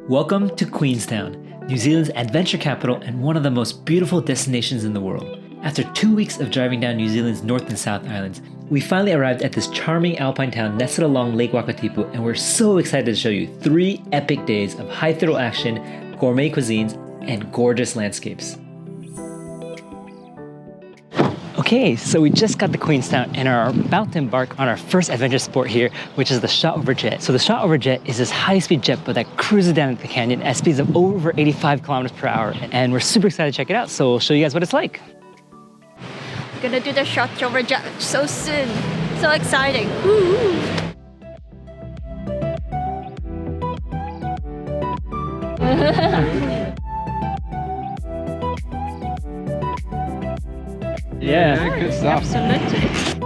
Welcome to Queenstown, New Zealand's adventure capital and one of the most beautiful destinations in the world. After 2 weeks of driving down New Zealand's North and South Islands, we finally arrived at this charming alpine town nestled along Lake Wakatipu, and we're so excited to show you 3 epic days of high-thrill action, gourmet cuisines, and gorgeous landscapes. Okay, so we just got to Queenstown and are about to embark on our first adventure sport here, which is the Shotover Jet. So the Shotover Jet is this high-speed jet boat that cruises down the canyon at speeds of over 85 kilometers per hour. And we're super excited to check it out, so we'll show you guys what it's like. We're gonna do the Shotover Jet so soon. So exciting. Woo! Yeah, good stuff. Absolutely.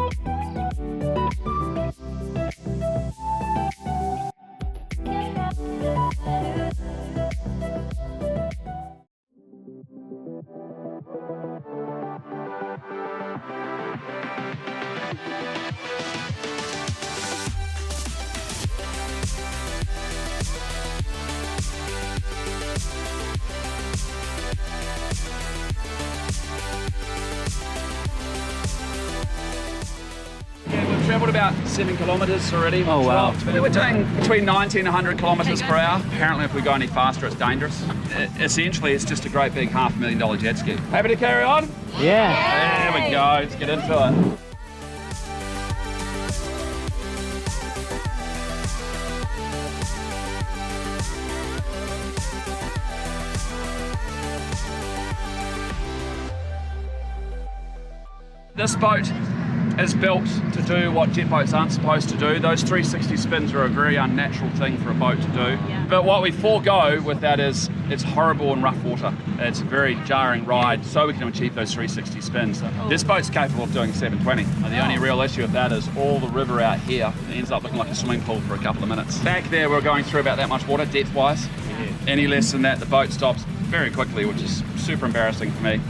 We've travelled about 7 kilometres already. Oh wow. We're doing between 90 and 100 kilometres per hour. Apparently if we go any faster it's dangerous. Essentially it's just a great big $500,000 jet ski. Happy to carry on? Yeah. There we go, let's get into it. This boat is built to do what jet boats aren't supposed to do. Those 360 spins are a very unnatural thing for a boat to do. Yeah. But what we forego with that is it's horrible in rough water. It's a very jarring ride, so we can achieve those 360 spins. This boat's capable of doing 720. And the only real issue with that is all the river out here ends up looking like a swimming pool for a couple of minutes. Back there we're going through about that much water depth-wise. Any less than that the boat stops very quickly, which is super embarrassing for me.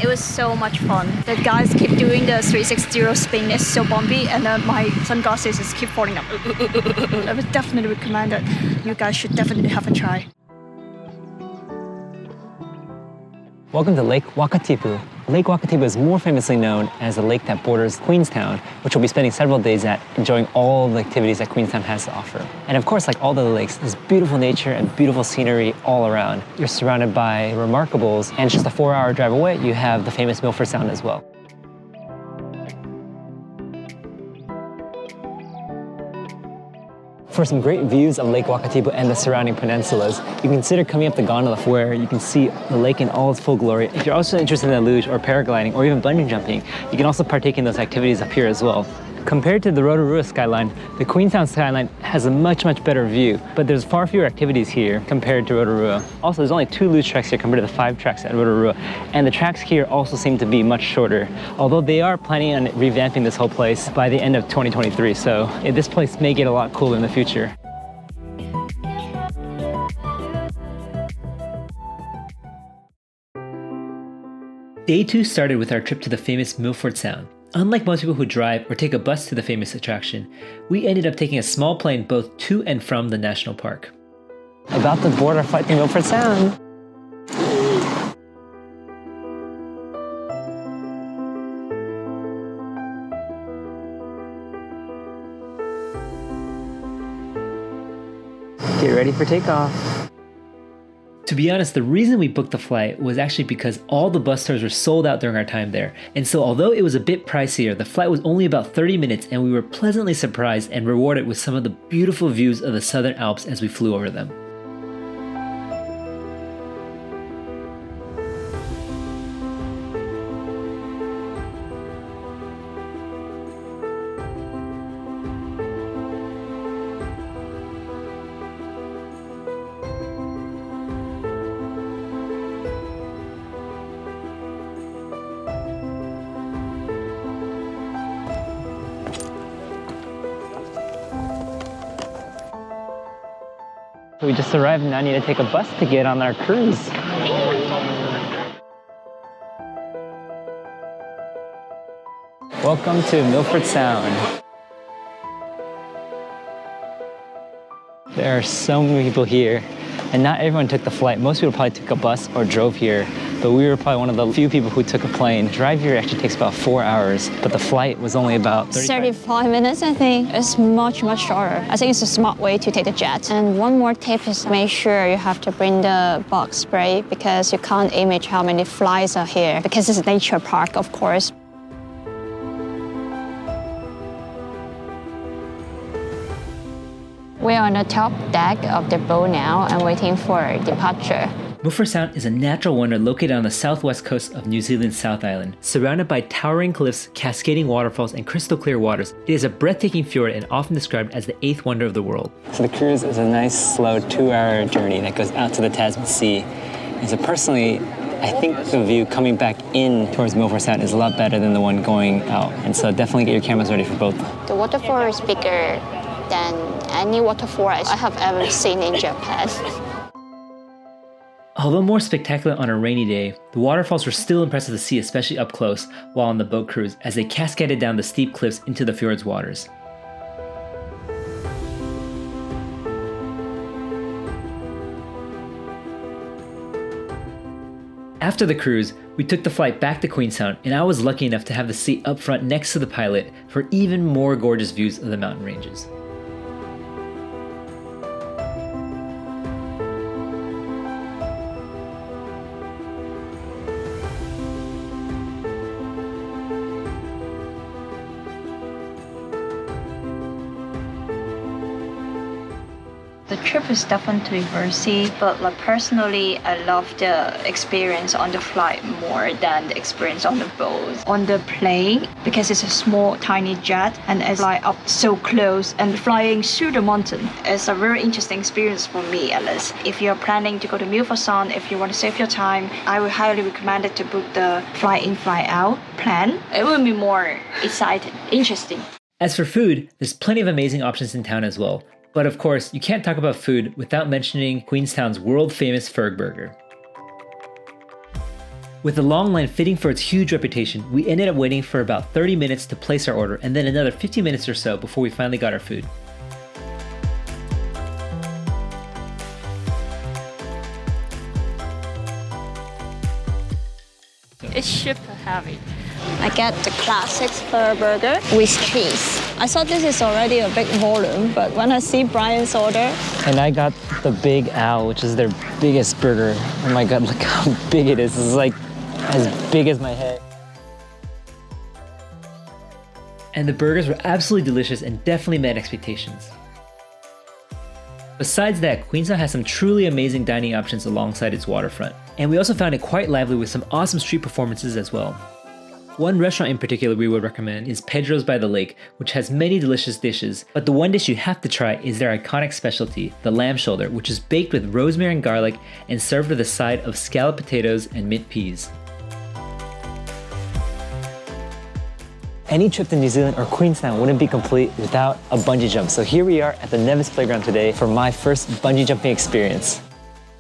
It was so much fun. The guys keep doing the 360 spin. It's so bumpy, and my sunglasses just keep falling up. I would definitely recommend it. You guys should definitely have a try. Welcome to Lake Wakatipu. Lake Wakatipu is more famously known as the lake that borders Queenstown, which we'll be spending several days at, enjoying all the activities that Queenstown has to offer. And of course, like all the other lakes, there's beautiful nature and beautiful scenery all around. You're surrounded by remarkables, and just a 4-hour drive away, you have the famous Milford Sound as well. For some great views of Lake Wakatipu and the surrounding peninsulas, you can consider coming up the gondola where you can see the lake in all its full glory. If you're also interested in the luge or paragliding or even bungee jumping, you can also partake in those activities up here as well. Compared to the Rotorua skyline, the Queenstown skyline has a much better view, but there's far fewer activities here compared to Rotorua. Also, there's only 2 luge tracks here compared to the 5 tracks at Rotorua, and the tracks here also seem to be much shorter, although they are planning on revamping this whole place by the end of 2023, so this place may get a lot cooler in the future. Day 2 started with our trip to the famous Milford Sound. Unlike most people who drive or take a bus to the famous attraction, we ended up taking a small plane both to and from the national park. About to board our flight to Milford Sound. Get ready for takeoff. To be honest, the reason we booked the flight was actually because all the bus tours were sold out during our time there. And so although it was a bit pricier, the flight was only about 30 minutes and we were pleasantly surprised and rewarded with some of the beautiful views of the Southern Alps as we flew over them. We just arrived and now need to take a bus to get on our cruise. Welcome to Milford Sound. There are so many people here, and not everyone took the flight. Most people probably took a bus or drove here, but we were probably one of the few people who took a plane. Drive here actually takes about 4 hours, but the flight was only about 35 minutes, I think. It's much shorter. I think it's a smart way to take the jet. And one more tip is make sure you have to bring the bug spray because you can't image how many flies are here because it's a nature park, of course. We're on the top deck of the boat now and waiting for departure. Milford Sound is a natural wonder located on the southwest coast of New Zealand's South Island. Surrounded by towering cliffs, cascading waterfalls, and crystal clear waters, it is a breathtaking fjord and often described as the 8th wonder of the world. So the cruise is a nice, slow 2-hour journey that goes out to the Tasman Sea. And so personally, I think the view coming back in towards Milford Sound is a lot better than the one going out. And so definitely get your cameras ready for both. The waterfall is bigger than any waterfall I have ever seen in Japan. Although more spectacular on a rainy day, the waterfalls were still impressive to see, especially up close while on the boat cruise, as they cascaded down the steep cliffs into the fjord's waters. After the cruise, we took the flight back to Queenstown, and I was lucky enough to have the seat up front next to the pilot for even more gorgeous views of the mountain ranges. The trip is definitely worthy, but like personally, I love the experience on the flight more than the experience on the boat. On the plane, because it's a small, tiny jet, and it's like up so close and flying through the mountain. It's a very interesting experience for me, at least. If you're planning to go to Milford Sound, if you want to save your time, I would highly recommend it to book the fly in, fly out plan. It will be more exciting, interesting. As for food, there's plenty of amazing options in town as well. But of course, you can't talk about food without mentioning Queenstown's world-famous Fergburger. With the long line fitting for its huge reputation, we ended up waiting for about 30 minutes to place our order and then another 15 minutes or so before we finally got our food. It's super heavy. I get the classic Fergburger with cheese. I thought this is already a big volume, but when I see Brian's order... And I got the Big Al, which is their biggest burger. Oh my god, look how big it is. It's like as big as my head. And the burgers were absolutely delicious and definitely met expectations. Besides that, Queenstown has some truly amazing dining options alongside its waterfront. And we also found it quite lively with some awesome street performances as well. One restaurant in particular we would recommend is Pedro's by the Lake, which has many delicious dishes, but the one dish you have to try is their iconic specialty, the lamb shoulder, which is baked with rosemary and garlic and served with a side of scalloped potatoes and mint peas. Any trip to New Zealand or Queenstown wouldn't be complete without a bungee jump, so here we are at the Nevis Playground today for my first bungee jumping experience.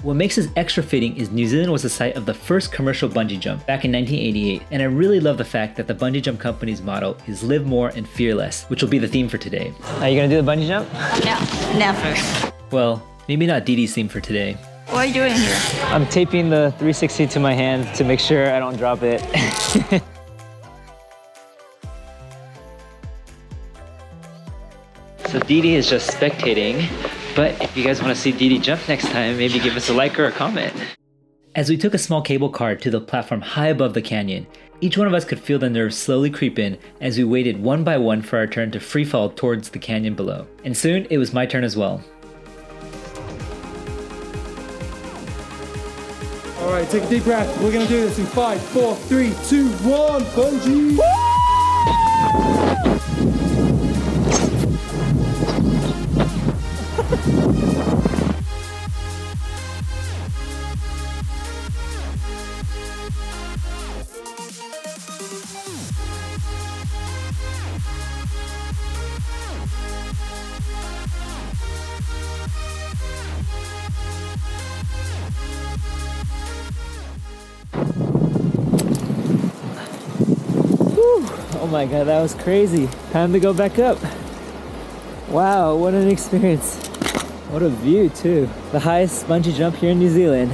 What makes this extra fitting is New Zealand was the site of the first commercial bungee jump back in 1988, and I really love the fact that the bungee jump company's motto is live more and fear less, which will be the theme for today. Are you gonna do the bungee jump? No, never. Well, maybe not Dee Dee's theme for today. What are you doing here? I'm taping the 360 to my hand to make sure I don't drop it. So Dee Dee is just spectating. But if you guys want to see Dee Dee jump next time, maybe give us a like or a comment. As we took a small cable car to the platform high above the canyon, each one of us could feel the nerves slowly creep in as we waited one by one for our turn to free fall towards the canyon below. And soon it was my turn as well. All right, take a deep breath. We're gonna do this in 5, 4, 3, 2, 1, bungee! my God, that was crazy. Time to go back up. Wow, what an experience. What a view too. The highest bungee jump here in New Zealand.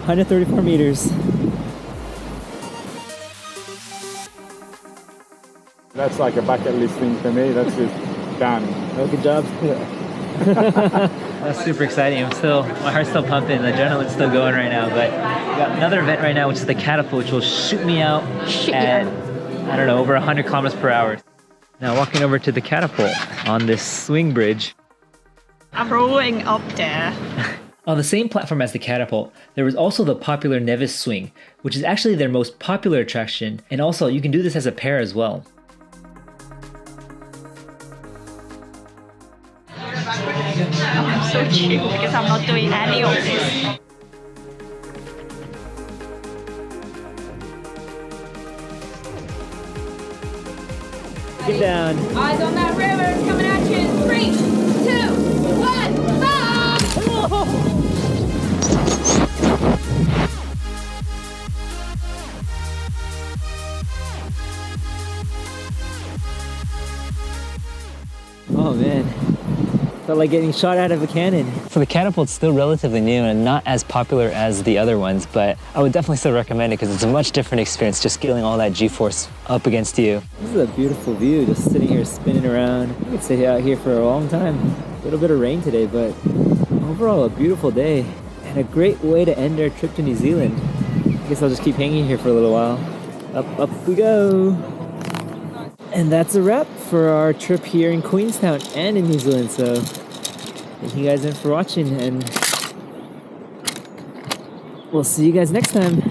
134 meters. That's like a bucket list thing for me. That's just done. Oh, good job. That's super exciting. My heart's still pumping. The adrenaline's still going right now. But we got another event right now, which is the Catapult, which will shoot me out at, I don't know, over 100 kilometers per hour. Now walking over to the Catapult on this swing bridge. I'm rolling up there. On the same platform as the Catapult, there was also the popular Nevis swing, which is actually their most popular attraction. And also, you can do this as a pair as well. I'm so chill because I'm not doing any of this. Get down. Eyes on that river, it's coming at you in 3, 2, 1, stop! Oh man, felt like getting shot out of a cannon. So the Catapult's still relatively new and not as popular as the other ones, but I would definitely still recommend it because it's a much different experience just feeling all that G-force up against you. This is a beautiful view, just sitting here spinning around. I could stay out here for a long time. A little bit of rain today, but overall a beautiful day and a great way to end our trip to New Zealand. I guess I'll just keep hanging here for a little while. Up we go. And that's a wrap for our trip here in Queenstown and in New Zealand. So thank you guys in for watching, and we'll see you guys next time.